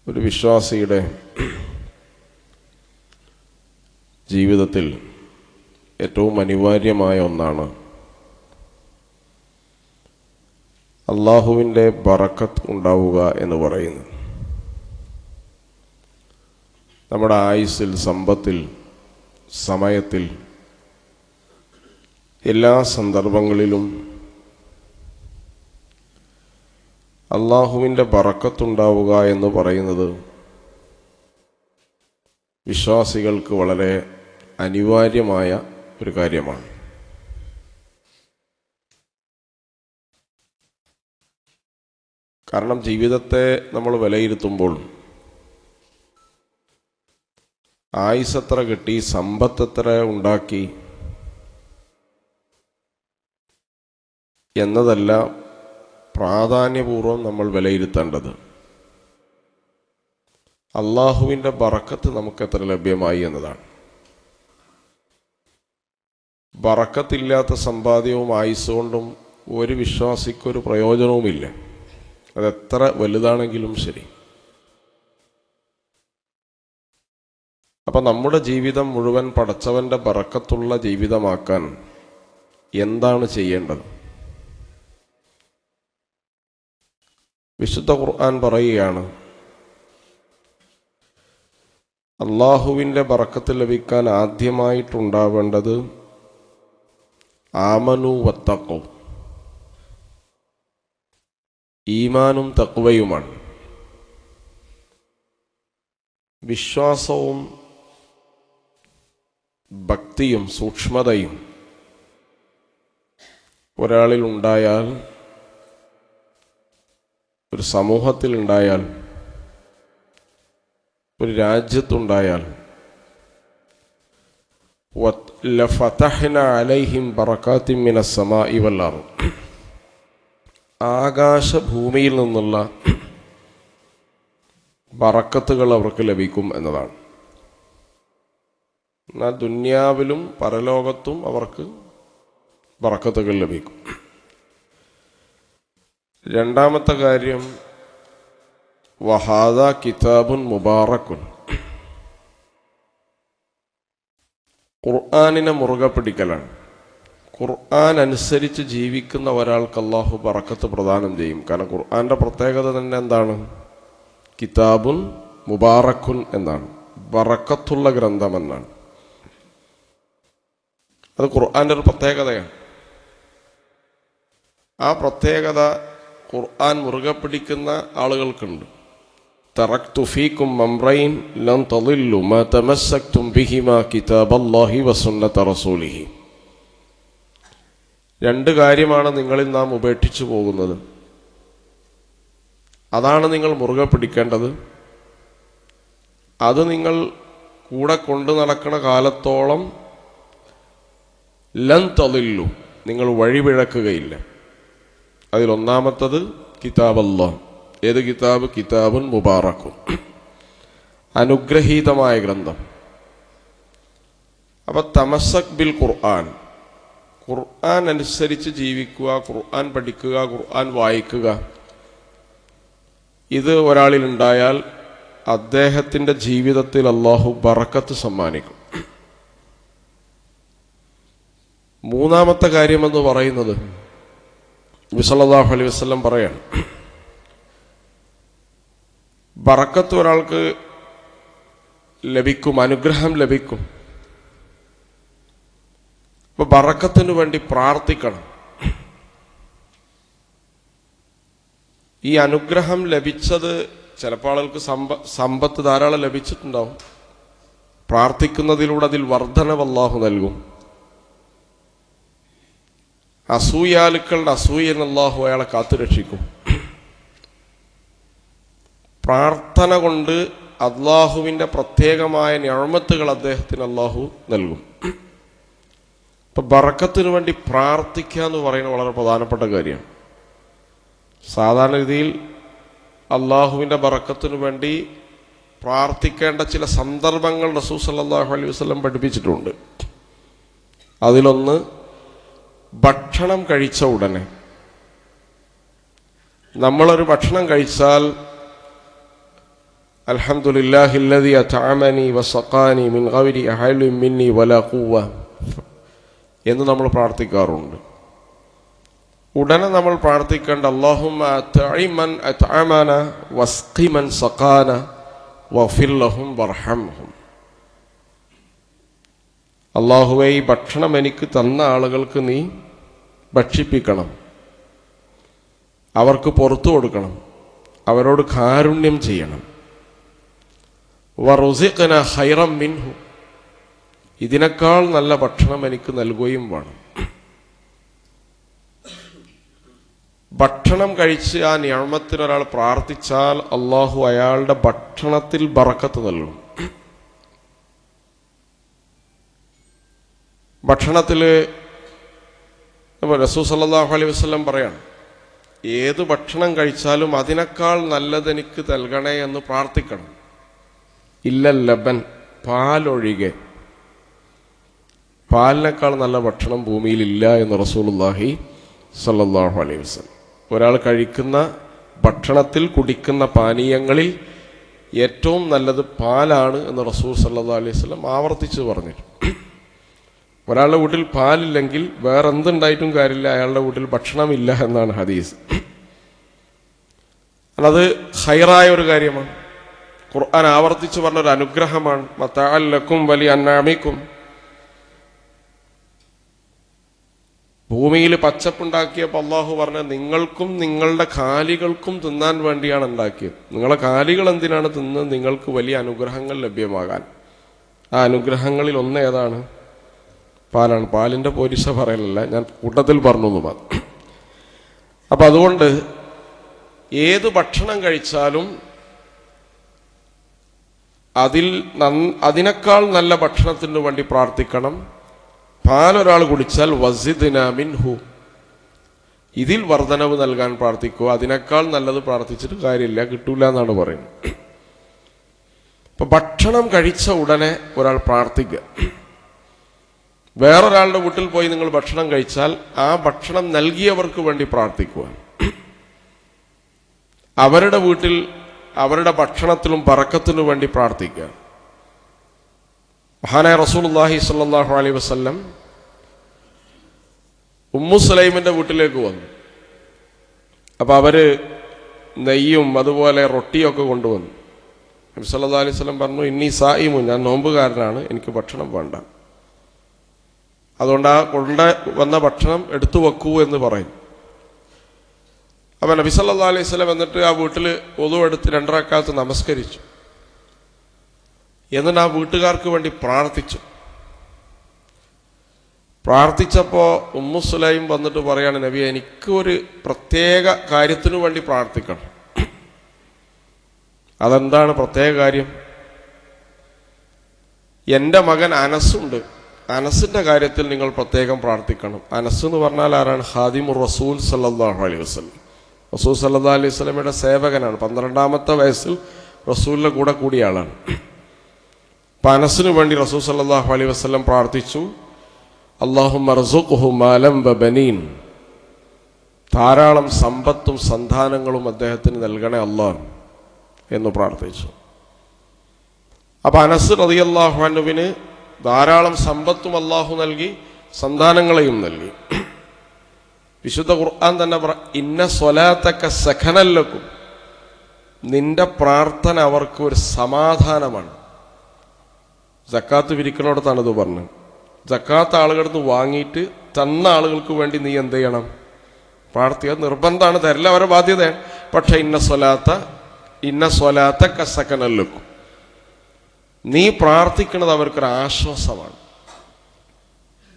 ഒരു വിശ്വാസിയുടെ ജീവിതത്തിൽ ഏറ്റവും അനിവാര്യമായ ഒന്നാണ് അള്ളാഹുവിൻ്റെ ബറക്കത്ത് ഉണ്ടാവുക എന്ന് പറയുന്നത്. നമ്മുടെ ആയുസ്സിൽ, സമ്പത്തിൽ, സമയത്തിൽ, എല്ലാ സന്ദർഭങ്ങളിലും അള്ളാഹുവിൻ്റെ ബറക്കത്തുണ്ടാവുക എന്ന് പറയുന്നത് വിശ്വാസികൾക്ക് വളരെ അനിവാര്യമായ ഒരു കാര്യമാണ്. കാരണം ജീവിതത്തെ നമ്മൾ വിലയിരുത്തുമ്പോൾ ആയുസ്സെത്ര കിട്ടി, സമ്പത്തെത്ര ഉണ്ടാക്കി എന്നതല്ല പ്രാധാന്യപൂർവം നമ്മൾ വിലയിരുത്തേണ്ടത്. അള്ളാഹുവിൻ്റെ ബറക്കത്ത് നമുക്ക് എത്ര ലഭ്യമായി എന്നതാണ്. ബറക്കത്തില്ലാത്ത സമ്പാദ്യവും ആയുസ്സുകൊണ്ടും ഒരു വിശ്വാസിക്കൊരു പ്രയോജനവുമില്ല, അതെത്ര വലുതാണെങ്കിലും ശരി. അപ്പം നമ്മുടെ ജീവിതം മുഴുവൻ പടച്ചവൻ്റെ ബറക്കത്തുള്ള ജീവിതമാക്കാൻ എന്താണ് ചെയ്യേണ്ടത്? വിശുദ്ധ ഖുർആൻ പറയുകയാണ്, അള്ളാഹുവിൻ്റെ ബറക്കത്ത് ലഭിക്കാൻ ആദ്യമായിട്ടുണ്ടാവേണ്ടത് ആമനു വത്തഖു, ഈമാനും തഖ്വയുമാണ്. വിശ്വാസവും ഭക്തിയും സൂക്ഷ്മതയും ഒരാളിൽ ഉണ്ടായാൽ, ഒരു സമൂഹത്തിൽ ഉണ്ടായാൽ, ഒരു രാജ്യത്തുണ്ടായാൽ, ലഫതഹ്നാ അലൈഹിം ബറകാത്തിൻ മിനസ് സമാഇ വൽ അർദ്, ആകാശഭൂമിയിൽ നിന്നുള്ള ബറക്കത്തുകൾ അവർക്ക് ലഭിക്കും എന്നതാണ്. എന്നാൽ ദുനിയാവിലും പരലോകത്തും അവർക്ക് ബറക്കത്തുകൾ ലഭിക്കും. രണ്ടാമത്തെ കാര്യം, വഹാദ കിതാബുൻ മുബാറക്കുൻ, ഖുർആനിനെ മുറുകെ പിടിക്കലാണ്. ഖുർആൻ അനുസരിച്ച് ജീവിക്കുന്ന ഒരാൾക്ക് അള്ളാഹു ബറക്കത്ത് പ്രദാനം ചെയ്യും. കാരണം ഖുർആൻ്റെ പ്രത്യേകത തന്നെ എന്താണ്? കിതാബുൻ മുബാറക്കുൻ എന്നാണ്, ബറക്കത്തുള്ള ഗ്രന്ഥം എന്നാണ്. അത് ഖുർആൻ്റെ ഒരു പ്രത്യേകതയാണ്. ആ പ്രത്യേകത ഖുർആൻ മുറുകെ പിടിക്കുന്ന ആളുകൾക്കുണ്ട്. തറക്തു ഫീക്കും അംറൈൻ ലൻ തളില്ലു മാ തമസ്സക്തും ബിഹിമാ കിതാബല്ലാഹി വസുന്നത റസൂലിഹി. രണ്ട് കാര്യമാണ് നിങ്ങളിൽ നാം ഉപേക്ഷിച്ചു പോകുന്നത്, അതാണ് നിങ്ങൾ മുറുകെ പിടിക്കേണ്ടത്. അത് നിങ്ങൾ കൂടെ കൊണ്ടു നടക്കുന്ന കാലത്തോളം ലൻ തളില്ലു, നിങ്ങൾ വഴിപിഴക്കുകയില്ല. അതിലൊന്നാമത്തത് കിതാബല്ലാഹ്. ഏത് കിതാബ്? കിതാബുൻ മുബാറക്കുൻ, അനുഗ്രഹീതമായ ഗ്രന്ഥം. അപ്പം തമസ്സക് ബിൽ ഖുർആൻ, ഖുർആൻ അനുസരിച്ച് ജീവിക്കുക, ഖുർആൻ പഠിക്കുക, ഖുർആൻ വായിക്കുക. ഇത് ഒരാളിലുണ്ടായാൽ അദ്ദേഹത്തിൻ്റെ ജീവിതത്തിൽ അള്ളാഹു ബറക്കത്ത് സമ്മാനിക്കും. മൂന്നാമത്തെ കാര്യമെന്ന് പറയുന്നത് നബി സല്ലല്ലാഹു അലൈഹി വസല്ലം പറയാണ്, ബറക്കത്ത് ഒരാൾക്ക് ലഭിക്കും, അനുഗ്രഹം ലഭിക്കും. അപ്പൊ ബറക്കത്തിന് വേണ്ടി പ്രാർത്ഥിക്കണം. ഈ അനുഗ്രഹം ലഭിച്ചത് ചിലപ്പോൾ ആളുകൾക്ക് സമ്പത്ത് ധാരാളം ലഭിച്ചിട്ടുണ്ടാവും. പ്രാർത്ഥിക്കുന്നതിലൂടെ അതിൽ വർധനവ് അല്ലാഹു നൽകും. അസൂയാലുക്കളുടെ അസൂയൻ അല്ലാഹു അയാളെ കാത്തുരക്ഷിക്കും. പ്രാർത്ഥന കൊണ്ട് അള്ളാഹുവിൻ്റെ പ്രത്യേകമായ നിഅമത്തുകൾ അദ്ദേഹത്തിന് അള്ളാഹു നൽകും. ഇപ്പം ബറക്കത്തിന് വേണ്ടി പ്രാർത്ഥിക്കുക എന്ന് പറയുന്നത് വളരെ പ്രധാനപ്പെട്ട കാര്യമാണ്. സാധാരണ രീതിയിൽ അള്ളാഹുവിൻ്റെ ബറക്കത്തിന് വേണ്ടി പ്രാർത്ഥിക്കേണ്ട ചില സന്ദർഭങ്ങൾ റസൂൽ സല്ലല്ലാഹു അലൈഹി വസല്ലം പഠിപ്പിച്ചിട്ടുണ്ട്. അതിലൊന്ന്, ഭക്ഷണം കഴിച്ച ഉടനെ. നമ്മളൊരു ഭക്ഷണം കഴിച്ചാൽ അൽഹംദുലില്ലാഹില്ലദി അത്അമനി വസഖാനി മിൻ ഗൈരി ഹൗലിൻ മിന്നി വലാ ഖുവ്വ എന്ന് നമ്മൾ പ്രാർത്ഥിക്കാറുണ്ട്. ഉടനെ നമ്മൾ പ്രാർത്ഥിക്കേണ്ട അല്ലാഹുമ്മ അത്ഇമൻ അത്അമന വസ്ഖിമൻ സഖാന വഗ്ഫിർ ലഹും വർഹംഹും. അല്ലാഹുവേ, ഈ ഭക്ഷണം എനിക്ക് തന്ന ആളുകൾക്ക് നീ ഭക്ഷിപ്പിക്കണം, അവർക്ക് പുറത്തു കൊടുക്കണം, അവരോട് കാരുണ്യം ചെയ്യണം. വറുസിഖ്ന ഖൈറൻ മിൻഹു, ഇതിനേക്കാൾ നല്ല ഭക്ഷണം എനിക്ക് നൽകുകയും വേണം. ഭക്ഷണം കഴിച്ച് ആ നിഅമത്തിന് ഒരാൾ പ്രാർത്ഥിച്ചാൽ അള്ളാഹു അയാളുടെ ഭക്ഷണത്തിൽ ബറക്കത്ത് നൽകും. ഭക്ഷണത്തിൽ റസൂൽ സല്ലല്ലാഹു അലൈഹി വസല്ലം പറയാണ്, ഏത് ഭക്ഷണം കഴിച്ചാലും അതിനേക്കാൾ നല്ലത് എനിക്ക് നൽകണേ എന്ന് പ്രാർത്ഥിക്കണം. ഇല്ല ലബൻ, പാലൊഴികെ പാലിനേക്കാൾ നല്ല ഭക്ഷണം ഭൂമിയിലില്ല എന്ന് റസൂലുള്ളാഹി സല്ലല്ലാഹു അലൈഹി വസല്ലം. ഒരാൾ കഴിക്കുന്ന ഭക്ഷണത്തിൽ കുടിക്കുന്ന പാനീയങ്ങളിൽ ഏറ്റവും നല്ലത് പാലാണ് എന്ന് റസൂൽ സല്ലല്ലാഹു അലൈഹി വസല്ലം ആവർത്തിച്ച് പറഞ്ഞിട്ടുണ്ട്. ഒരാളുടെ വീട്ടിൽ പാലില്ലെങ്കിൽ വേറെ എന്തുണ്ടായിട്ടും കാര്യമില്ല, അയാളുടെ വീട്ടിൽ ഭക്ഷണമില്ല എന്നാണ് ഹദീസ്. അത് ഖൈറായ ഒരു കാര്യമാണ്. ഖുർആൻ ആവർത്തിച്ച് പറഞ്ഞൊരു അനുഗ്രഹമാണ്. മതഅൻ ലക്കും വലി അൻഅമിക്കും. ഭൂമിയിൽ പച്ചപ്പുണ്ടാക്കിയപ്പോൾ അള്ളാഹു പറഞ്ഞ നിങ്ങൾക്കും നിങ്ങളുടെ കാലികൾക്കും തിന്നാൻ വേണ്ടിയാണ് ഉണ്ടാക്കിയത്. നിങ്ങളെ കാലികൾ എന്തിനാണ് തിന്നത്? നിങ്ങൾക്ക് വലിയ അനുഗ്രഹങ്ങൾ ലഭ്യമാകാൻ. ആ അനുഗ്രഹങ്ങളിൽ ഒന്ന് ഏതാണ്? പാലാണ്. പാലിൻ്റെ പോരിശ പറയലല്ല, ഞാൻ കൂട്ടത്തിൽ പറഞ്ഞു എന്ന് മാത്രം. അപ്പം അതുകൊണ്ട് ഏത് ഭക്ഷണം കഴിച്ചാലും അതിനേക്കാൾ നല്ല ഭക്ഷണത്തിന് വേണ്ടി പ്രാർത്ഥിക്കണം. പാലൊരാൾ കുടിച്ചാൽ വസിദ്നാ മിൻഹു, ഇതിൽ വർധനവ് നൽകാൻ പ്രാർത്ഥിക്കുക. അതിനേക്കാൾ നല്ലത് പ്രാർത്ഥിച്ചിട്ട് കാര്യമില്ല, കിട്ടൂല എന്നാണ് പറയുന്നത്. ഇപ്പൊ ഭക്ഷണം കഴിച്ച ഉടനെ ഒരാൾ പ്രാർത്ഥിക്കുക. വേറൊരാളുടെ വീട്ടിൽ പോയി നിങ്ങൾ ഭക്ഷണം കഴിച്ചാൽ ആ ഭക്ഷണം നൽകിയവർക്ക് വേണ്ടി പ്രാർത്ഥിക്കുക. അവരുടെ വീട്ടിൽ അവരുടെ ഭക്ഷണത്തിലും ബറക്കത്തിനു വേണ്ടി പ്രാർത്ഥിക്കുക. മഹാനായ റസൂലുള്ളാഹി സ്വല്ലല്ലാഹു അലൈഹി വസല്ലം ഉമ്മു സുലൈമിന്റെ വീട്ടിലേക്ക് വന്നു. അപ്പൊ അവര് നെയ്യും അതുപോലെ റൊട്ടിയൊക്കെ കൊണ്ടുവന്നു. നബി സല്ലല്ലാഹു അലൈഹി വസല്ലം പറഞ്ഞു, ഇന്നി സായിമു, ഞാൻ നോമ്പുകാരനാണ്, എനിക്ക് ഭക്ഷണം വേണ്ട. അതുകൊണ്ട് ആ വന്ന ഭക്ഷണം എടുത്തു വെക്കൂ എന്ന് പറയും. അപ്പൊ നബി സല്ലല്ലാഹു അലൈഹി വസല്ലം എന്നിട്ട് ആ വീട്ടിൽ ഒളു എടുത്ത് 2 റക്അത്ത് നമസ്കരിച്ചു. എന്നിട്ട് ആ വീട്ടുകാർക്ക് വേണ്ടി പ്രാർത്ഥിച്ചു. പ്രാർത്ഥിച്ചപ്പോൾ ഉമ്മു സുലൈം വന്നിട്ട് പറയാണ്, നബി, എനിക്ക് ഒരു പ്രത്യേക കാര്യത്തിനു വേണ്ടി പ്രാർത്ഥിക്കണം. അതെന്താണ് പ്രത്യേക കാര്യം? എൻ്റെ മകൻ അനസുണ്ട്, അനസിന്റെ കാര്യത്തിൽ നിങ്ങൾ പ്രത്യേകം പ്രാർത്ഥിക്കണം. അനസ് എന്ന് പറഞ്ഞാൽ ആരാണ്? ഖാദിമുർ റസൂൽ സല്ലല്ലാഹു അലൈഹി വസല്ലം. റസൂൽ സല്ലല്ലാഹു അലൈഹി വസല്ലമയുടെ സേവകനാണ്. 12ാമത്തെ വയസ്സിൽ റസൂലിന്റെ കൂടെ കൂടിയ ആളാണ്. അപ്പം അനസിനു വേണ്ടി റസൂൽ സല്ലല്ലാഹു അലൈഹി വസല്ലം പ്രാർത്ഥിച്ചു, അല്ലാഹുമ്മ അർസുഖ്ഹു മാലൻ വബനീൻ, ധാരാളം സമ്പത്തും സന്താനങ്ങളും അദ്ദേഹത്തിന് നൽകണേ അല്ലാഹ് എന്ന് പ്രാർത്ഥിച്ചു. അപ്പം അനസ് റളിയല്ലാഹു അൻഹുവിന് ധാരാളം സമ്പത്തും അല്ലാഹു നൽകി, സന്താനങ്ങളെയും നൽകി. വിശുദ്ധ ഖുർആൻ തന്നെ ഇന്ന സ്വലാത്തക സഖനൻ ലക്കും, നിന്റെ പ്രാർത്ഥന അവർക്ക് ഒരു സമാധാനമാണ്. സക്കാത്ത് പിരിക്കണോടത്താണ് ഇത് പറഞ്ഞത്. സക്കാത്ത് ആളുകളടുത്ത് വാങ്ങിയിട്ട് തന്ന ആളുകൾക്ക് വേണ്ടി നീ എന്ത് ചെയ്യണം? പ്രാർത്ഥിക്കുക. നിർബന്ധമാണ്, തരില്ല, അവരുടെ ബാധ്യതയാണ്. പക്ഷെ ഇന്ന സ്വലാത്തക സഖനൻ ലക്കും, നീ പ്രാർത്ഥിക്കുന്നത് അവർക്കൊരു ആശ്വാസമാണ്.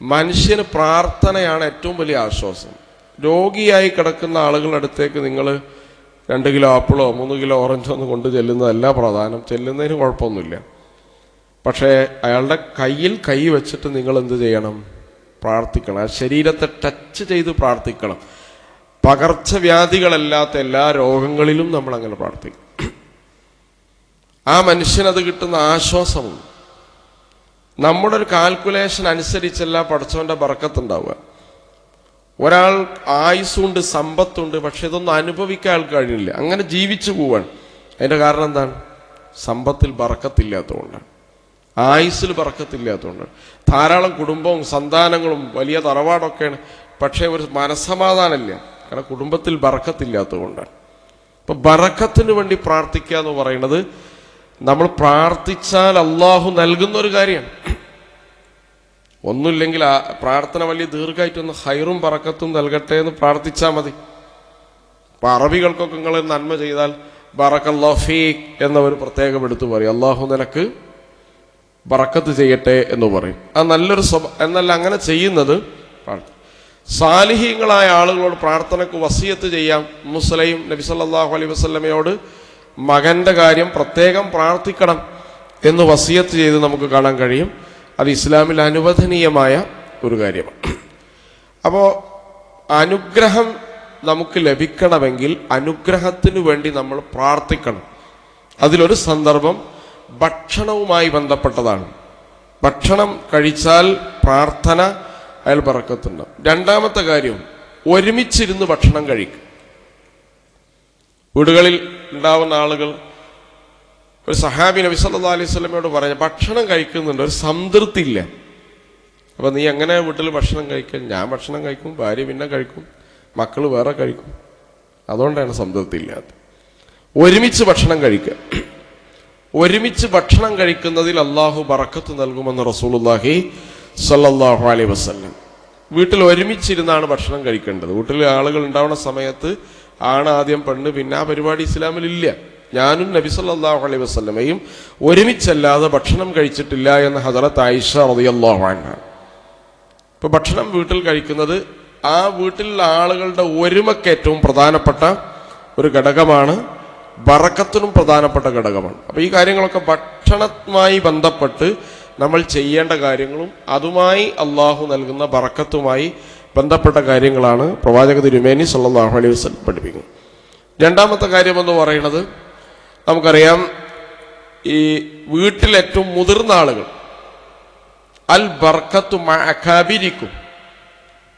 മനുഷ്യന് പ്രാർത്ഥനയാണ് ഏറ്റവും വലിയ ആശ്വാസം. രോഗിയായി കിടക്കുന്ന ആളുകളുടെ അടുത്തേക്ക് നിങ്ങൾ 2 കിലോ ആപ്പിളോ 3 കിലോ ഓറഞ്ചോ ഒന്നും കൊണ്ട് ചെല്ലുന്നതല്ല പ്രധാനം. ചെല്ലുന്നതിന് കുഴപ്പമൊന്നുമില്ല. പക്ഷേ അയാളുടെ കയ്യിൽ കൈ വെച്ചിട്ട് നിങ്ങൾ എന്ത് ചെയ്യണം? പ്രാർത്ഥിക്കണം. ആ ശരീരത്തെ ടച്ച് ചെയ്ത് പ്രാർത്ഥിക്കണം. പകർച്ചവ്യാധികളല്ലാത്ത എല്ലാ രോഗങ്ങളിലും നമ്മൾ അങ്ങനെ പ്രാർത്ഥിക്കും. ആ മനുഷ്യനത് കിട്ടുന്ന ആശ്വാസമുണ്ട്. നമ്മുടെ ഒരു കാൽക്കുലേഷൻ അനുസരിച്ചല്ല പടച്ചവന്റെ ബർക്കത്തുണ്ടാവുക. ഒരാൾ ആയുസ്സുണ്ട്, സമ്പത്തുണ്ട്, പക്ഷെ ഇതൊന്നും അനുഭവിക്കാൻ ആൾക്ക് കഴിയില്ല, അങ്ങനെ ജീവിച്ചു പോവാണ്. അതിന്റെ കാരണം എന്താണ്? സമ്പത്തിൽ ബറക്കത്തില്ലാത്തതുകൊണ്ടാണ്, ആയുസ്സിൽ ബറക്കത്തില്ലാത്തതുകൊണ്ടാണ്. ധാരാളം കുടുംബവും സന്താനങ്ങളും വലിയ തറവാടൊക്കെയാണ്, പക്ഷേ ഒരു മനസ്സമാധാനമില്ല, കാരണം കുടുംബത്തിൽ ബറക്കത്തില്ലാത്തതുകൊണ്ടാണ്. അപ്പം ബറക്കത്തിന് വേണ്ടി പ്രാർത്ഥിക്കുക എന്ന് പറയുന്നത് നമ്മൾ പ്രാർത്ഥിച്ചാൽ അള്ളാഹു നൽകുന്ന ഒരു കാര്യമാണ്. ഒന്നുമില്ലെങ്കിൽ ആ പ്രാർത്ഥന വലിയ ദീർഘമായിട്ടൊന്ന് ഹൈറും ബറക്കത്തും നൽകട്ടെ എന്ന് പ്രാർത്ഥിച്ചാൽ മതി. അപ്പം അറബികൾക്കൊക്കെ നിങ്ങൾ നന്മ ചെയ്താൽ ബറക്കല്ലാഹു ഫീക് എന്നവർ പ്രത്യേകം എടുത്തു പറയും, അള്ളാഹു നിനക്ക് ബറക്കത്ത് ചെയ്യട്ടെ എന്ന് പറയും. അത് നല്ലൊരു എന്നല്ല അങ്ങനെ ചെയ്യുന്നത്. സാലിഹീങ്ങളായ ആളുകളോട് പ്രാർത്ഥനയ്ക്ക് വസിയത്ത് ചെയ്യാം. മുസ്ലിം നബി സല്ലല്ലാഹു അലൈഹി വസല്ലമയോട് മകൻ്റെ കാര്യം പ്രത്യേകം പ്രാർത്ഥിക്കണം എന്ന് വസിയത്ത് ചെയ്ത് നമുക്ക് കാണാൻ കഴിയും. അത് ഇസ്ലാമിൽ അനുവദനീയമായ ഒരു കാര്യമാണ്. അപ്പോൾ അനുഗ്രഹം നമുക്ക് ലഭിക്കണമെങ്കിൽ അനുഗ്രഹത്തിനു വേണ്ടി നമ്മൾ പ്രാർത്ഥിക്കണം. അതിലൊരു സന്ദർഭം ഭക്ഷണവുമായി ബന്ധപ്പെട്ടതാണ്. ഭക്ഷണം കഴിച്ചാൽ പ്രാർത്ഥന അയാൾ ബറക്കത്തുണ്ടാവും. രണ്ടാമത്തെ കാര്യം ഒരുമിച്ചിരുന്ന് ഭക്ഷണം കഴിക്കും. വീടുകളിൽ ഉണ്ടാവുന്ന ആളുകൾ, ഒരു സഹാബി നബി സല്ലല്ലാഹു അലൈഹി വസല്ലമയോട് പറഞ്ഞ ഭക്ഷണം കഴിക്കുന്നുണ്ട്, ഒരു സംതൃപ്തി ഇല്ല. അപ്പം നീ എങ്ങനെ വീട്ടിൽ ഭക്ഷണം കഴിക്കാൻ? ഞാൻ ഭക്ഷണം കഴിക്കും, ഭാര്യ പിന്നെ കഴിക്കും, മക്കൾ വേറെ കഴിക്കും, അതുകൊണ്ടാണ് സംതൃപ്തി ഇല്ലാത്തത്. ഒരുമിച്ച് ഭക്ഷണം കഴിക്കുക. ഒരുമിച്ച് ഭക്ഷണം കഴിക്കുന്നതിൽ അള്ളാഹു ബറക്കത്ത് നൽകുമെന്ന് റസൂലുള്ളാഹി സല്ലല്ലാഹു അലൈഹി വസല്ലം. വീട്ടിൽ ഒരുമിച്ചിരുന്നാണ് ഭക്ഷണം കഴിക്കേണ്ടത്. വീട്ടിൽ ആളുകൾ ഉണ്ടാവുന്ന സമയത്ത് ആണ് ആദ്യം പെണ്ണ്, പിന്നെ ആ പരിപാടി ഇസ്ലാമിലില്ല. ഞാനും നബി സല്ലല്ലാഹു അലൈഹി വസല്ലമയും ഒരുമിച്ചല്ലാതെ ഭക്ഷണം കഴിച്ചിട്ടില്ല എന്ന് ഹദറത്ത് ആയിഷ റളിയല്ലാഹു അൻഹ. ഇപ്പൊ ഭക്ഷണം വീട്ടിൽ കഴിക്കുന്നത് ആ വീട്ടിലുള്ള ആളുകളുടെ ഒരുമയ്ക്ക് ഏറ്റവും പ്രധാനപ്പെട്ട ഒരു ഘടകമാണ്, ബറക്കത്തിനും പ്രധാനപ്പെട്ട ഘടകമാണ്. അപ്പൊ ഈ കാര്യങ്ങളൊക്കെ ഭക്ഷണവുമായി ബന്ധപ്പെട്ട് നമ്മൾ ചെയ്യേണ്ട കാര്യങ്ങളും അതുമായി അള്ളാഹു നൽകുന്ന ബറക്കത്തുമായി ബന്ധപ്പെട്ട കാര്യങ്ങളാണ് പ്രവാചക തിരുമേനി സല്ലല്ലാഹു അലൈഹി വസല്ലം പഠിപ്പിക്കുന്നത്. രണ്ടാമത്തെ കാര്യമെന്ന് പറയുന്നത്, നമുക്കറിയാം ഈ വീട്ടിൽ ഏറ്റവും മുതിർന്ന ആളുകൾ, അൽ ബർക്കത്തു മഅകാബിരിക്കും,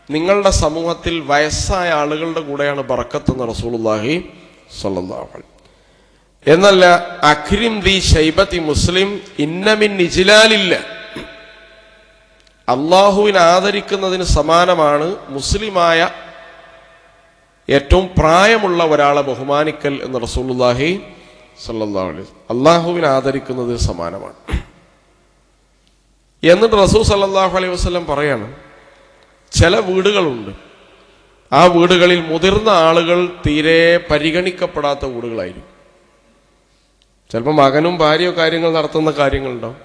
നിങ്ങളുടെ സമൂഹത്തിൽ വയസ്സായ ആളുകളുടെ കൂടെയാണ് ബറക്കത്ത് എന്ന് റസൂലുള്ളാഹി സ്വല്ലല്ലാഹു അലൈഹി. എന്നല്ല അക്രിം ദി ശൈബത്തി മുസ്ലിം ഇന്നമിൻ ഇജ്ലാലില്ല, അള്ളാഹുവിനെ ആദരിക്കുന്നതിന് സമാനമാണ് മുസ്ലിമായ ഏറ്റവും പ്രായമുള്ള ഒരാളെ ബഹുമാനിക്കൽ എന്ന് റസൂലുള്ളാഹി സ്വല്ലല്ലാഹു അലൈഹി. അള്ളാഹുവിനെ ആദരിക്കുന്നതിന് സമാനമാണ്. എന്നിട്ട് റസൂൽ സല്ലല്ലാഹു അലൈഹി വസല്ലം പറയാണ്, ചില വീടുകളുണ്ട്, ആ വീടുകളിൽ മുതിർന്ന ആളുകൾ തീരെ പരിഗണിക്കപ്പെടാത്ത വീടുകളായിരിക്കും. ചിലപ്പോൾ മകനും ഭാര്യയോ കാര്യങ്ങൾ നടത്തുന്ന കാര്യങ്ങളുണ്ടാവും,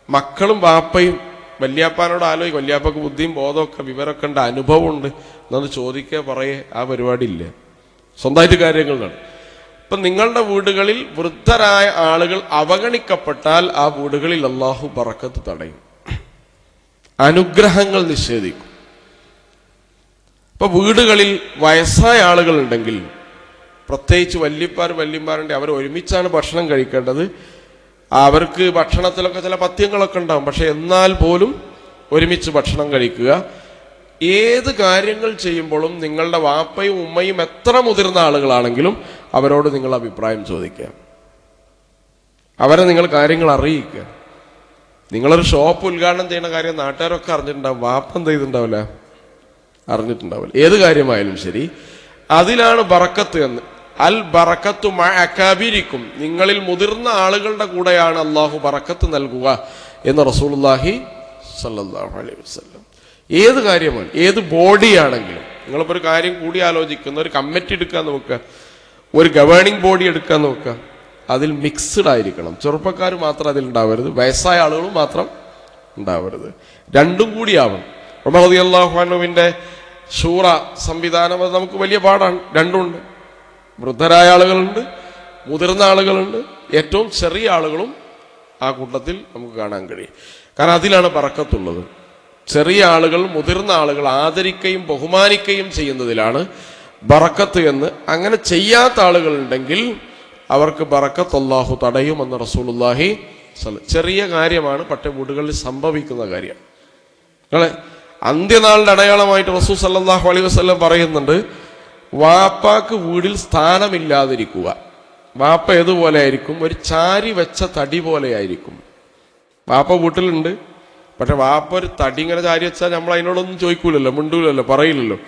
മക്കളും ബാപ്പയും വല്യാപ്പാനോട് ആലോചിക്കും, വല്യാപ്പക്ക് ബുദ്ധിയും ബോധമൊക്കെ വിവരമൊക്കെ ഉണ്ട്, അനുഭവമുണ്ട് എന്നത് ചോദിക്കുക പറയേ, ആ പരിപാടി ഇല്ല, സ്വന്തമായിട്ട് കാര്യങ്ങളാണ്. ഇപ്പം നിങ്ങളുടെ വീടുകളിൽ വൃദ്ധരായ ആളുകൾ അവഗണിക്കപ്പെട്ടാൽ ആ വീടുകളിൽ അള്ളാഹു ബറക്കത്ത് തടയും, അനുഗ്രഹങ്ങൾ നിഷേധിക്കും. ഇപ്പൊ വീടുകളിൽ വയസ്സായ ആളുകൾ ഉണ്ടെങ്കിൽ, പ്രത്യേകിച്ച് വല്യന്മാരുണ്ട്, അവർ ഒരുമിച്ചാണ് ഭക്ഷണം കഴിക്കേണ്ടത്. അവർക്ക് ഭക്ഷണത്തിലൊക്കെ ചില പഥ്യങ്ങളൊക്കെ ഉണ്ടാവും, പക്ഷെ എന്നാൽ പോലും ഒരുമിച്ച് ഭക്ഷണം കഴിക്കുക. ഏത് കാര്യങ്ങൾ ചെയ്യുമ്പോഴും നിങ്ങളുടെ വാപ്പയും ഉമ്മയും എത്ര മുതിർന്ന ആളുകളാണെങ്കിലും അവരോട് നിങ്ങൾ അഭിപ്രായം ചോദിക്കുക, അവരെ നിങ്ങൾ കാര്യങ്ങൾ അറിയിക്കുക. നിങ്ങളൊരു ഷോപ്പ് ഉദ്ഘാടനം ചെയ്യുന്ന കാര്യം നാട്ടുകാരൊക്കെ അറിഞ്ഞിട്ടുണ്ടാവും, വാപ്പ എന്ത് ചെയ്തിട്ടുണ്ടാവില്ല, അറിഞ്ഞിട്ടുണ്ടാവില്ല. ഏത് കാര്യമായാലും ശരി, അതിലാണ് ബറക്കത്ത് എന്ന്. അൽ ബറക്കത്തു മഅകാബിരിക്കും, നിങ്ങളിൽ മുതിർന്ന ആളുകളുടെ കൂടെയാണ് അള്ളാഹു ബറക്കത്ത് നൽകുക എന്ന് റസൂലുള്ളാഹി സ്വല്ലല്ലാഹു അലൈഹി വസല്ലം. ഏത് കാര്യമാണ്, ഏത് ബോഡിയാണെങ്കിലും, നിങ്ങളിപ്പോൾ ഒരു കാര്യം കൂടി ആലോചിക്കുന്ന ഒരു കമ്മിറ്റി എടുക്കാൻ നോക്കുക, ഒരു ഗവേണിംഗ് ബോഡി എടുക്കാൻ നോക്കുക, അതിൽ മിക്സ്ഡ് ആയിരിക്കണം. ചെറുപ്പക്കാർ മാത്രം അതിലുണ്ടാവരുത്, വയസ്സായ ആളുകളും മാത്രം ഉണ്ടാവരുത്, രണ്ടും കൂടിയാവണം. ഉമർ റളിയല്ലാഹു അൻഹുവിന്റെ ശൂറ സംവിധാനം അത് നമുക്ക് വലിയ പാടാണ്. രണ്ടുമുണ്ട്, വൃദ്ധരായ ആളുകളുണ്ട്, മുതിർന്ന ആളുകളുണ്ട്, ഏറ്റവും ചെറിയ ആളുകളും ആ കൂട്ടത്തിൽ നമുക്ക് കാണാൻ കഴിയും. കാരണം അതിലാണ് ബറക്കത്തുള്ളത്. ചെറിയ ആളുകൾ മുതിർന്ന ആളുകൾ ആദരിക്കുകയും ബഹുമാനിക്കുകയും ചെയ്യുന്നതിലാണ് ബറക്കത്ത് എന്ന്. അങ്ങനെ ചെയ്യാത്ത ആളുകളുണ്ടെങ്കിൽ അവർക്ക് ബറക്കത്ത് അല്ലാഹു തടയുമെന്ന് റസൂലുള്ളാഹി ചെറിയ കാര്യമാണ്, പക്ഷേ വീടുകളിൽ സംഭവിക്കുന്ന കാര്യം. നിങ്ങളെ അന്ത്യനാളിന്റെ അടയാളമായിട്ട് റസൂൽ സല്ലല്ലാഹു അലൈഹി വസല്ലം പറയുന്നുണ്ട്, വാപ്പാക്ക് വീടിൽ സ്ഥാനമില്ലാതിരിക്കുക. വാപ്പ ഏതുപോലെ ആയിരിക്കും? ഒരു ചാരി വെച്ച തടി പോലെ ആയിരിക്കും. വാപ്പ വീട്ടിലുണ്ട്, പക്ഷെ വാപ്പ ഒരു തടി ഇങ്ങനെ ചാരി വെച്ചാൽ നമ്മൾ അതിനോടൊന്നും ചോദിക്കൂലല്ലോ, മിണ്ടൂലല്ലോ, പറയില്ലല്ലോ.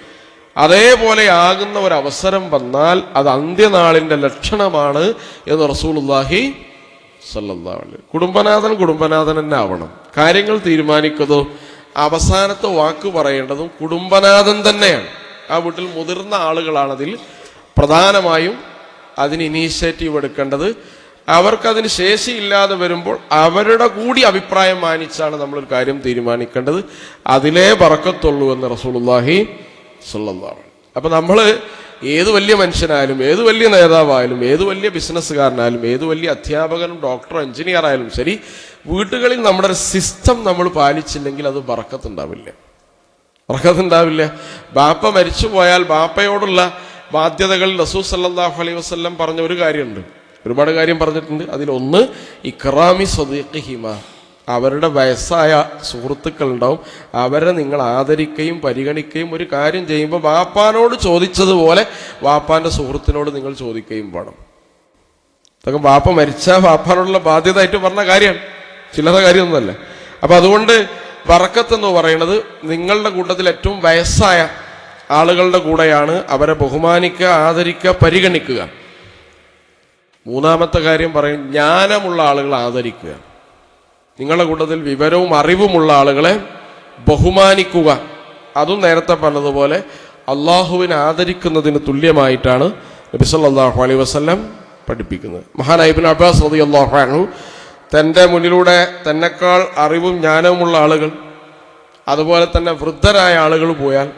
അതേപോലെ ആകുന്ന ഒരവസരം വന്നാൽ അത് അന്ത്യനാളിന്റെ ലക്ഷണമാണ് എന്ന് റസൂലുള്ളാഹി സ്വല്ലല്ലാഹു അലൈഹി വസല്ലം. കുടുംബനാഥൻ തന്നെ ആവണം. കാര്യങ്ങൾ തീരുമാനിക്കുന്നതോ അവസാനത്തെ വാക്ക് പറയേണ്ടതും കുടുംബനാഥൻ തന്നെയാണ്. ആ വീട്ടിൽ മുതിർന്ന ആളുകളാണതിൽ പ്രധാനമായും അതിന് ഇനീഷ്യേറ്റീവ് എടുക്കേണ്ടത്. അവർക്കതിന് ശേഷിയില്ലാതെ വരുമ്പോൾ അവരുടെ കൂടി അഭിപ്രായം മാനിച്ചാണ് നമ്മളൊരു കാര്യം തീരുമാനിക്കേണ്ടത്. അതിലേ ബറക്കത്തുള്ളൂ എന്ന് റസൂലുള്ളാഹി സ്വല്ലല്ലാഹു അലൈഹി വസല്ലം. അപ്പൊ നമ്മൾ ഏത് വലിയ മനുഷ്യനായാലും, ഏത് വലിയ നേതാവായാലും, ഏത് വലിയ ബിസിനസ്സുകാരനായാലും, ഏത് വലിയ അധ്യാപകനും ഡോക്ടറോ എഞ്ചിനീയർ ആയാലും ശരി, വീട്ടുകളിൽ നമ്മുടെ ഒരു സിസ്റ്റം നമ്മൾ പാലിച്ചില്ലെങ്കിൽ അത് ബറക്കത്തുണ്ടാവില്ല. ബാപ്പ മരിച്ചു പോയാൽ ബാപ്പയോടുള്ള ബാധ്യതകൾ റസൂൽ സല്ലല്ലാഹു അലൈഹി വസല്ലം പറഞ്ഞ ഒരു കാര്യമുണ്ട്, ഒരുപാട് കാര്യം പറഞ്ഞിട്ടുണ്ട്. അതിലൊന്ന് ഇക്റാമി സ്വദീഖിഹിമ, അവരുടെ വയസ്സായ സുഹൃത്തുക്കൾ ഉണ്ടാവും, അവരെ നിങ്ങൾ ആദരിക്കുകയും പരിഗണിക്കുകയും ഒരു കാര്യം ചെയ്യുമ്പോൾ വാപ്പാനോട് ചോദിച്ചതുപോലെ വാപ്പാന്റെ സുഹൃത്തിനോട് നിങ്ങൾ ചോദിക്കുകയും വേണം. അതൊക്കെ വാപ്പ മരിച്ചാൽ വാപ്പാനോടുള്ള ബാധ്യതയായിട്ട് പറഞ്ഞ കാര്യമാണ്, ചില്ലറ കാര്യമൊന്നുമല്ല. അപ്പൊ അതുകൊണ്ട് ബറക്കത്ത് എന്ന് പറയുന്നത് നിങ്ങളുടെ കൂട്ടത്തിൽ ഏറ്റവും വയസ്സായ ആളുകളുടെ കൂടെയാണ്. അവരെ ബഹുമാനിക്കുക, ആദരിക്കുക, പരിഗണിക്കുക. മൂന്നാമത്തെ കാര്യം പറയും, ജ്ഞാനമുള്ള ആളുകളെ ആദരിക്കുക. നിങ്ങളുടെ കൂട്ടത്തിൽ വിവരവും അറിവുമുള്ള ആളുകളെ ബഹുമാനിക്കുക. അതും നേരത്തെ പറഞ്ഞതുപോലെ അള്ളാഹുവിനെ ആദരിക്കുന്നതിന് തുല്യമായിട്ടാണ് നബി സല്ലല്ലാഹു അലൈഹി വസല്ലം പഠിപ്പിക്കുന്നത്. മഹാനായ ഇബ്നു അബ്ബാസ് റളിയല്ലാഹു അൻഹു തൻ്റെ മുന്നിലൂടെ തന്നെക്കാൾ അറിവും ജ്ഞാനവുമുള്ള ആളുകൾ, അതുപോലെ തന്നെ വൃദ്ധരായ ആളുകൾ പോയാൽ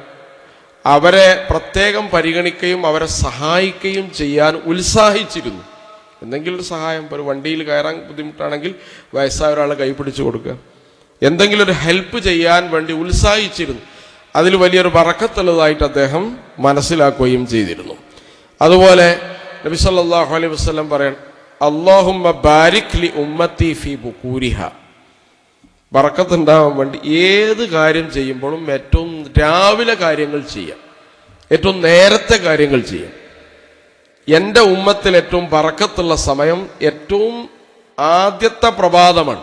അവരെ പ്രത്യേകം പരിഗണിക്കുകയും അവരെ സഹായിക്കുകയും ചെയ്യാൻ ഉത്സാഹിച്ചിരുന്നു. എന്തെങ്കിലും ഒരു സഹായം, ഒരു വണ്ടിയിൽ കയറാൻ ബുദ്ധിമുട്ടാണെങ്കിൽ വയസ്സായ ഒരാളെ കൈപിടിച്ചു കൊടുക്കുക, എന്തെങ്കിലും ഒരു ഹെൽപ്പ് ചെയ്യാൻ വേണ്ടി ഉത്സാഹിച്ചിരുന്നു. അതിൽ വലിയൊരു ബറക്കത്തുള്ളതായിട്ട് അദ്ദേഹം മനസ്സിലാക്കുകയും ചെയ്തിരുന്നു. അതുപോലെ നബി സല്ലല്ലാഹു അലൈഹി വസല്ലം പറയാൻ, അല്ലാഹുമ്മ ബാരിക് ലി ഉമ്മത്തി ഫീ ബുകൂരിഹ, ബറക്കത്ത് ഉണ്ടാവാൻ വേണ്ടി ഏത് കാര്യം ചെയ്യുമ്പോഴും ഏറ്റവും രാവിലെ കാര്യങ്ങൾ ചെയ്യാം, ഏറ്റവും നേരത്തെ കാര്യങ്ങൾ ചെയ്യാം. എൻ്റെ ഉമ്മത്തിൽ ഏറ്റവും ബറക്കത്തുള്ള സമയം ഏറ്റവും ആദ്യത്തെ പ്രഭാതമാണ്,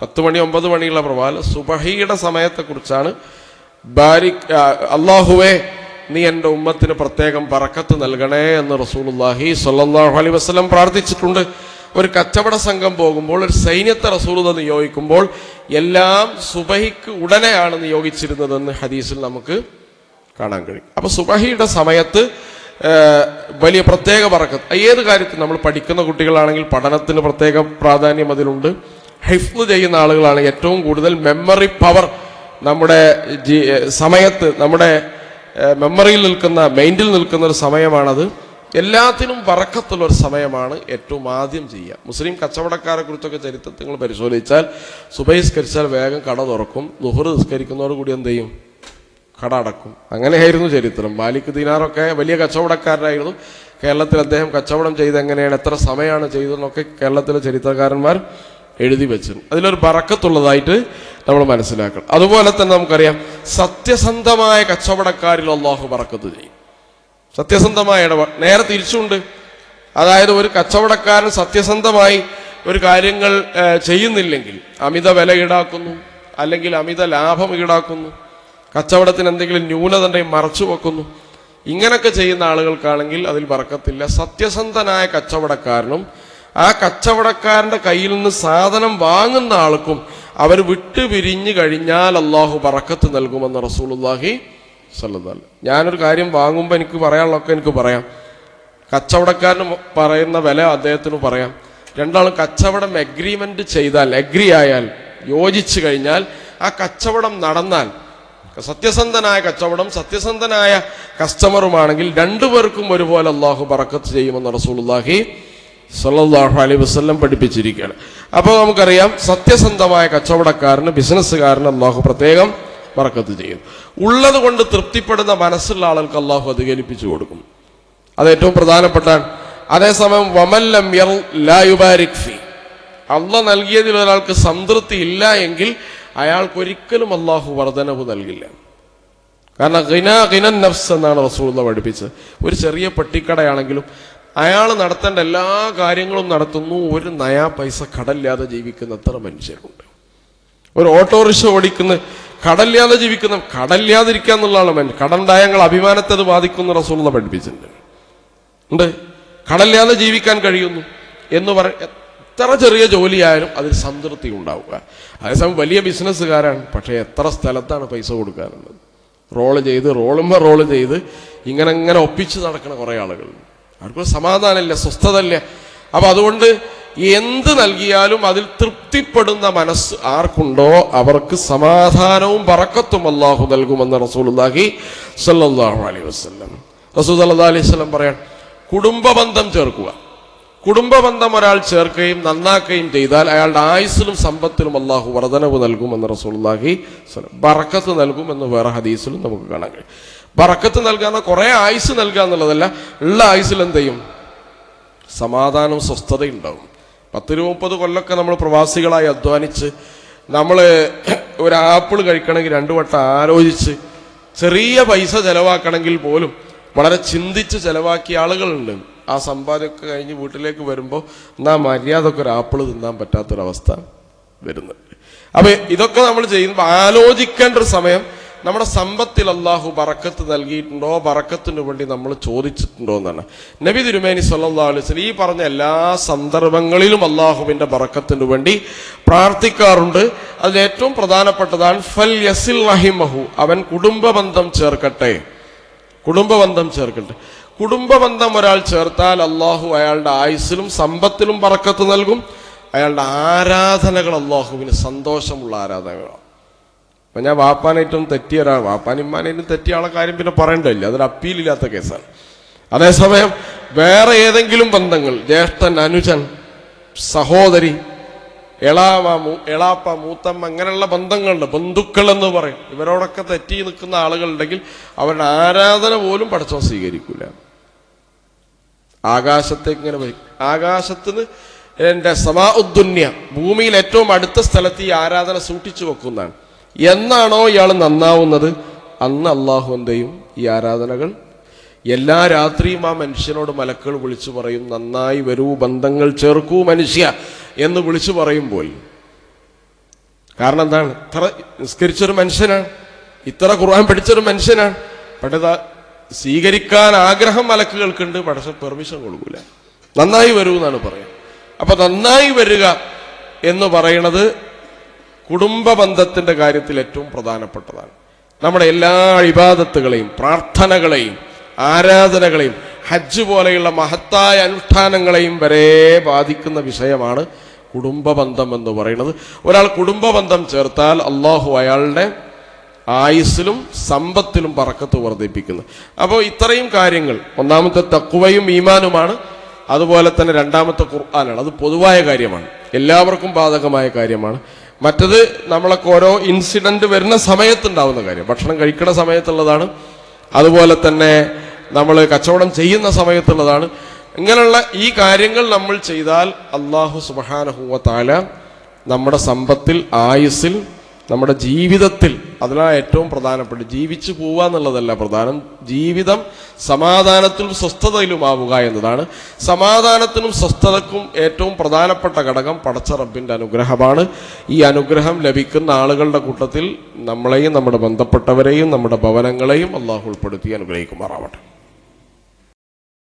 10 മണി 9 മണിയുള്ള പ്രഭാതം. സുബഹിയുടെ സമയത്തെക്കുറിച്ചാണ് ബാരിക് അല്ലാഹുവേ നീ എൻ്റെ ഉമ്മത്തിന് പ്രത്യേകം ബറക്കത്ത് നൽകണേ എന്ന് റസൂലുള്ളാഹി സ്വല്ലല്ലാഹു അലൈഹി വസല്ലം പ്രാർത്ഥിച്ചിട്ടുണ്ട്. ഒരു കച്ചവട സംഘം പോകുമ്പോൾ, ഒരു സൈന്യത്തെ റസൂലുള്ളാഹി നിയോഗിക്കുമ്പോൾ എല്ലാം സുബഹിക്ക് ഉടനെയാണ് നിയോഗിച്ചിരുന്നതെന്ന് ഹദീസിൽ നമുക്ക് കാണാൻ കഴിയും. അപ്പൊ സുബഹിയുടെ സമയത്ത് വലിയ പ്രത്യേക ബറക്കത്ത്. ഏത് കാര്യത്തിൽ നമ്മൾ പഠിക്കുന്ന കുട്ടികളാണെങ്കിൽ പഠനത്തിന് പ്രത്യേക പ്രാധാന്യം അതിലുണ്ട്. ഹിഫ്ള് ചെയ്യുന്ന ആളുകളാണ് ഏറ്റവും കൂടുതൽ മെമ്മറി പവർ നമ്മുടെ സമയത്ത്, നമ്മുടെ മെമ്മറിയിൽ നിൽക്കുന്ന, മൈൻഡിൽ നിൽക്കുന്ന ഒരു സമയമാണത്. എല്ലാത്തിനും ബറക്കത്തുള്ള ഒരു സമയമാണ് ഏറ്റവും ആദ്യം ചെയ്യുക. മുസ്ലിം കച്ചവടക്കാരെ കുറിച്ചൊക്കെ ചരിത്രത്തിൽ നിങ്ങൾ പരിശോധിച്ചാൽ സുബഹി നിസ്കരിച്ചാൽ വേഗം കട തുറക്കും, ളുഹ്ർ നിസ്കരിക്കുന്നതോടുകൂടി എന്ത് ചെയ്യും? കട അടക്കും. അങ്ങനെയായിരുന്നു ചരിത്രം. മാലിക് ദീനാറൊക്കെ വലിയ കച്ചവടക്കാരനായിരുന്നു. കേരളത്തിൽ അദ്ദേഹം കച്ചവടം ചെയ്ത് എങ്ങനെയാണ്, എത്ര സമയമാണ് ചെയ്തതെന്നൊക്കെ കേരളത്തിലെ ചരിത്രകാരന്മാർ എഴുതി വെച്ചിരുന്നു. അതിലൊരു ബറക്കത്തുള്ളതായിട്ട് നമ്മൾ മനസ്സിലാക്കണം. അതുപോലെ തന്നെ നമുക്കറിയാം, സത്യസന്ധമായ കച്ചവടക്കാരിൽ അല്ലാഹു ബറക്കത്ത് ചെയ്യും. സത്യസന്ധമായ നേരെ തിരിച്ചുണ്ട്. അതായത് ഒരു കച്ചവടക്കാരൻ സത്യസന്ധമായി ഒരു കാര്യങ്ങൾ ചെയ്യുന്നില്ലെങ്കിൽ അമിത വില ഈടാക്കുന്നു, അല്ലെങ്കിൽ അമിത ലാഭം ഈടാക്കുന്നു, കച്ചവടത്തിന് എന്തെങ്കിലും ന്യൂനത ഉണ്ടെങ്കിൽ മറച്ചു വെക്കുന്നു, ഇങ്ങനൊക്കെ ചെയ്യുന്ന ആളുകൾക്കാണെങ്കിൽ അതിൽ ബറക്കത്തില്ല. സത്യസന്ധനായ കച്ചവടക്കാരനും ആ കച്ചവടക്കാരന്റെ കയ്യിൽ നിന്ന് സാധനം വാങ്ങുന്ന ആൾക്കും അവർ വിട്ടുപിരിഞ്ഞു കഴിഞ്ഞാൽ അല്ലാഹു ബറക്കത്ത് നൽകുമെന്ന് റസൂലുള്ളാഹി സ്വല്ലല്ലാഹു അലൈഹി വസല്ലം. ഞാനൊരു കാര്യം വാങ്ങുമ്പോൾ എനിക്ക് പറയാനുള്ളതൊക്കെ എനിക്ക് പറയാം, കച്ചവടക്കാരന് പറയുന്ന വില അദ്ദേഹത്തിന് പറയാം. രണ്ടാളും കച്ചവടം എഗ്രിമെന്റ് ചെയ്താൽ, എഗ്രി ആയാൽ, യോജിച്ചു കഴിഞ്ഞാൽ, ആ കച്ചവടം നടന്നാൽ, സത്യസന്ധനായ കച്ചവടം സത്യസന്ധനായ കസ്റ്റമറുമാണെങ്കിൽ രണ്ടുപേർക്കും ഒരുപോലെ അല്ലാഹു ബറക്കത്ത് ചെയ്യുമെന്ന് റസൂലുള്ളാഹി സ്വല്ലല്ലാഹു അലൈഹി വസല്ലം പഠിപ്പിച്ചിരിക്കുകയാണ്. അപ്പോൾ നമുക്കറിയാം, സത്യസന്ധമായ കച്ചവടക്കാരന്, ബിസിനസ്സുകാരന് അല്ലാഹു പ്രത്യേകം ബറക്കത്ത് ചെയ്യും. ഉള്ളത് കൊണ്ട് തൃപ്തിപ്പെടുന്ന മനസ്സുള്ള ആളുകൾക്ക് അല്ലാഹു അധികരിപ്പിച്ചു കൊടുക്കും. അത് ഏറ്റവും പ്രധാനപ്പെട്ടാണ്. അതേസമയം വമല്ലം ലാ യുബാരിക് ഫീ, അല്ലാഹ് നൽകിയതിൽ ഒരാൾക്ക് സംതൃപ്തി ഇല്ല എങ്കിൽ അയാൾക്കൊരിക്കലും അല്ലാഹു വർധനവ് നൽകില്ല. കാരണം ഗിനൻ നഫ്സ് എന്നാണ് റസൂലുള്ളാഹി പഠിപ്പിച്ചത്. ഒരു ചെറിയ പെട്ടിക്കടയാണെങ്കിലും അയാൾ നടത്തേണ്ട എല്ലാ കാര്യങ്ങളും നടത്തുന്നു. ഒരു നയാ പൈസ കടമില്ലാതെ ജീവിക്കുന്ന എത്ര മനുഷ്യരുണ്ട്. ഒരു ഓട്ടോറിക്ഷ ഓടിക്കുന്ന കടമില്ലാതെ ജീവിക്കുന്ന, കടമില്ലാതിരിക്കുക എന്നുള്ളതാണ് മനുഷ്യൻ. കടണ്ടായ ഞങ്ങൾ അഭിമാനത്തെ അത് ബാധിക്കുന്ന റസൂലുള്ളാഹി പഠിപ്പിച്ചിട്ടുണ്ട്. ഉണ്ട്, കടമില്ലാതെ ജീവിക്കാൻ കഴിയുന്നു എന്ന് എത്ര ചെറിയ ജോലിയായാലും അതിൽ സംതൃപ്തി ഉണ്ടാവുക. അതേസമയം വലിയ ബിസിനസ്സുകാരാണ്, പക്ഷേ എത്ര സ്ഥലത്താണ് പൈസ കൊടുക്കാനുള്ളത്. റോള് ചെയ്ത് ഇങ്ങനെ ഒപ്പിച്ച് നടക്കുന്ന കുറേ ആളുകൾ. അവർക്കൊരു സമാധാനമില്ല, സ്വസ്ഥതയില്ല. അപ്പൊ അതുകൊണ്ട് എന്ത് നൽകിയാലും അതിൽ തൃപ്തിപ്പെടുന്ന മനസ്സ് ആർക്കുണ്ടോ അവർക്ക് സമാധാനവും ബറക്കത്തും അല്ലാഹു നൽകുമെന്ന് റസൂലുള്ളാഹി സ്വല്ലല്ലാഹു അലൈഹി വസല്ലം. റസൂൽ സല്ലല്ലാഹു അലൈഹി വസല്ലം പറയാൻ, കുടുംബബന്ധം ചേർക്കുക. കുടുംബബന്ധം ഒരാൾ ചേർക്കുകയും നന്നാക്കുകയും ചെയ്താൽ അയാളുടെ ആയുസ്സിലും സമ്പത്തിലും അല്ലാഹു വർധനവ് നൽകുമെന്ന് റസൂലുള്ളാഹി ബറക്കത്ത് നൽകുമെന്ന് വേറെ ഹദീസിലും നമുക്ക് കാണാൻ കഴിയും. ബറക്കത്ത് നൽകാന്ന് കുറെ ആയുസ് നൽകുക എന്നുള്ളതല്ല, ഉള്ള ആയുസ്സിൽ എന്ത് ചെയ്യും? സമാധാനവും സ്വസ്ഥതയും ഉണ്ടാവും. 10-30 കൊല്ലമൊക്കെ നമ്മൾ പ്രവാസികളായി അധ്വാനിച്ച് നമ്മൾ ഒരു ആപ്പിൾ കഴിക്കണമെങ്കിൽ 2 വട്ടം ആലോചിച്ച് ചെറിയ പൈസ ചെലവാക്കണമെങ്കിൽ പോലും വളരെ ചിന്തിച്ച് ചെലവാക്കിയ ആളുകളുണ്ട്. ആ സമ്പാദ്യമൊക്കെ കഴിഞ്ഞ് വീട്ടിലേക്ക് വരുമ്പോൾ മര്യാദക്ക് ഒരു ആപ്പിൾ തിന്നാൻ പറ്റാത്തൊരവസ്ഥ വരുന്നുണ്ട്. അപ്പൊ ഇതൊക്കെ നമ്മൾ ചെയ്യുമ്പോൾ ആലോചിക്കേണ്ട ഒരു സമയം, നമ്മുടെ സമ്പത്തിൽ അല്ലാഹു ബറക്കത്ത് നൽകിയിട്ടുണ്ടോ, ബറക്കത്തിന് വേണ്ടി നമ്മൾ ചോദിച്ചിട്ടുണ്ടോ എന്നാണ്. നബി തിരുമേനി സല്ലല്ലാഹു അലൈഹി വസല്ലം ഈ പറഞ്ഞ എല്ലാ സന്ദർഭങ്ങളിലും അല്ലാഹുവിന്റെ ബറക്കത്തിന് വേണ്ടി പ്രാർത്ഥിക്കാറുണ്ട്. അതിൽ ഏറ്റവും പ്രധാനപ്പെട്ടതാണ് ഫൽ യസിൽ റഹിമഹു, അവൻ കുടുംബബന്ധം ചേർക്കട്ടെ. കുടുംബബന്ധം ഒരാൾ ചേർത്താൽ അല്ലാഹു അയാളുടെ ആയുസ്സിലും സമ്പത്തിലും ബറക്കത്ത് നൽകും. അയാളുടെ ആരാധനകൾ അല്ലാഹുവിന് സന്തോഷമുള്ള ആരാധനകളാണ്. അപ്പൊ ഞാൻ വാപ്പാനായിട്ടും തെറ്റിയ ഒരാൾ, വാപ്പാനിമ്മാനായിട്ടും തെറ്റിയ ആളെ കാര്യം പിന്നെ പറയണ്ടില്ല, അതൊരു അപ്പീലില്ലാത്ത കേസാണ്. അതേസമയം വേറെ ഏതെങ്കിലും ബന്ധങ്ങൾ, ജ്യേഷ്ഠൻ, അനുജൻ, സഹോദരി, എളാപ്പ, മൂത്തമ്മ, അങ്ങനെയുള്ള ബന്ധങ്ങളുണ്ട്, ബന്ധുക്കൾ എന്ന് പറയും. ഇവരോടൊക്കെ തെറ്റി നിൽക്കുന്ന ആളുകളുണ്ടെങ്കിൽ അവരുടെ ആരാധന പോലും പടച്ചോൻ സ്വീകരിക്കൂല. ആകാശത്തേക്ക് ഇങ്ങനെ വരും. ആകാശത്തിന് എൻ്റെ സമാഉദ്ദുന്യ, ഭൂമിയിൽ ഏറ്റവും അടുത്ത സ്ഥലത്ത് ഈ ആരാധന സൂക്ഷിച്ചു വെക്കുന്നതാണ്. എന്നാണോ ഇയാൾ നന്നാവുന്നത് അന്ന് അള്ളാഹു എന്തെയും ഈ ആരാധനകൾ എല്ലാ രാത്രിയും ആ മനുഷ്യനോട് മലക്കുകൾ വിളിച്ചു പറയും, നന്നായി വരൂ, ബന്ധങ്ങൾ ചേർക്കൂ മനുഷ്യ എന്ന് വിളിച്ചു പറയുമ്പോൾ. കാരണം എന്താണ്? ഇത്ര നിസ്കരിച്ചൊരു മനുഷ്യനാണ്, ഇത്ര ഖുർആൻ പഠിച്ചൊരു മനുഷ്യനാണ്, പക്ഷേ സ്വീകരിക്കാൻ ആഗ്രഹം മലക്കുകൾക്കുണ്ട്, പക്ഷെ പെർമിഷൻ കൊടുക്കൂല. നന്നായി വരൂ എന്നാണ് പറയുക. അപ്പൊ നന്നായി വരിക എന്ന് പറയുന്നത് കുടുംബ ബന്ധത്തിന്റെ കാര്യത്തിൽ ഏറ്റവും പ്രധാനപ്പെട്ടതാണ്. നമ്മുടെ എല്ലാ ഇബാദത്തുകളെയും, പ്രാർത്ഥനകളെയും, ആരാധനകളെയും, ഹജ്ജ് പോലെയുള്ള മഹത്തായ അനുഷ്ഠാനങ്ങളെയും വരെ ബാധിക്കുന്ന വിഷയമാണ് കുടുംബബന്ധം എന്ന് പറയുന്നത്. ഒരാൾ കുടുംബബന്ധം ചേർത്താൽ അള്ളാഹു അയാളുടെ ആയുസ്സിലും സമ്പത്തിലും ബറക്കത്ത് വർദ്ധിപ്പിക്കുന്നു. അപ്പോൾ ഇത്രയും കാര്യങ്ങൾ, ഒന്നാമത്തെ തഖ്വയും ഈമാനുമാണ്, അതുപോലെ തന്നെ രണ്ടാമത്തെ ഖുർആനാണ്. അത് പൊതുവായ കാര്യമാണ്, എല്ലാവർക്കും ബാധകമായ കാര്യമാണ്. മറ്റത് നമ്മളൊക്കെ ഓരോ ഇൻസിഡന്റ് വരുന്ന സമയത്തുണ്ടാവുന്ന കാര്യം, ഭക്ഷണം കഴിക്കുന്ന സമയത്തുള്ളതാണ്, അതുപോലെ തന്നെ നമ്മൾ കച്ചവടം ചെയ്യുന്ന സമയത്തുള്ളതാണ്. ഇങ്ങനെയുള്ള ഈ കാര്യങ്ങൾ നമ്മൾ ചെയ്താൽ അല്ലാഹു സുബ്ഹാനഹു വ തആല നമ്മുടെ സമ്പത്തിൽ, ആയുസ്സിൽ, നമ്മുടെ ജീവിതത്തിൽ, അതിനാണ് ഏറ്റവും പ്രധാനപ്പെട്ട. ജീവിച്ചു പോവുക എന്നുള്ളതല്ല പ്രധാനം, ജീവിതം സമാധാനത്തിലും സ്വസ്ഥതയിലുമാവുക എന്നതാണ്. സമാധാനത്തിനും സ്വസ്ഥതക്കും ഏറ്റവും പ്രധാനപ്പെട്ട ഘടകം പടച്ച റബ്ബിന്റെ അനുഗ്രഹമാണ്. ഈ അനുഗ്രഹം ലഭിക്കുന്ന ആളുകളുടെ കൂട്ടത്തിൽ നമ്മളെയും നമ്മുടെ ബന്ധപ്പെട്ടവരെയും നമ്മുടെ ഭവനങ്ങളെയും അല്ലാഹു ഉൾപ്പെടുത്തി അനുഗ്രഹിക്കുമാറാവട്ടെ.